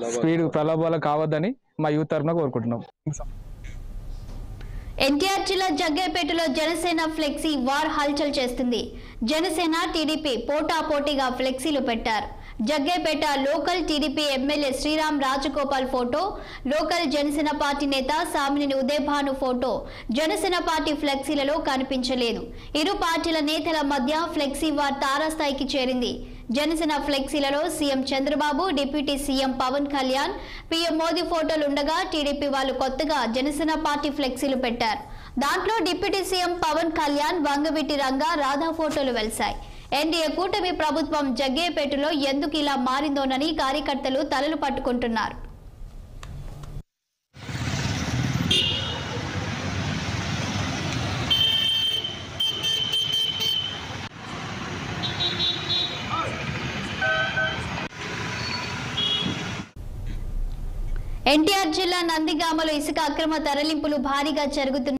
Speed ప్రలోభాలు కావద్దని మా యూత్ తరఫున కోరుకుంటున్నాం. ఎన్టీఆర్ జిల్లా జగ్గైపేటలో జనసేన ఫ్లెక్సీ వార్ హల్చల్ చేస్తుంది. జనసేన టీడీపీ పోటాపోటీగా ఫ్లెక్సీలు పెట్టారు. Jaggaiahpeta local TDP MLA Sriram Rajagopal photo, local Janasena party నేత సామినేని ఉదయభాను ఫోటో జనసేన పార్టీ ఫ్లెక్సీలలో కనిపించలేదు. ఇరు పార్టీల నేతల మధ్య ఫ్లెక్సీ వార్ తారాస్థాయికి చేరింది. జనసేన ఫ్లెక్సీలలో CM Chandrababu, deputy CM Pawan Kalyan, PM Modi ఫోటోలు ఉండగా టీడీపీ వాళ్ళు కొత్తగా జనసేన పార్టీ ఫ్లెక్సీలు పెట్టారు. దాంట్లో డిప్యూటీ సీఎం పవన్ కళ్యాణ్, వంగవీటి రంగా, రాధా ఫోటోలు వెలిశాయి. ఎన్డీఏ కూటమి ప్రభుత్వం జగ్గైపేటలో ఎందుకు ఇలా మారిందోనని కార్యకర్తలు తలలు పట్టుకుంటున్నారు. ఎన్టీఆర్ జిల్లా నందిగామలో ఇసుక అక్రమ తరలింపులు భారీగా జరుగుతున్నాయి.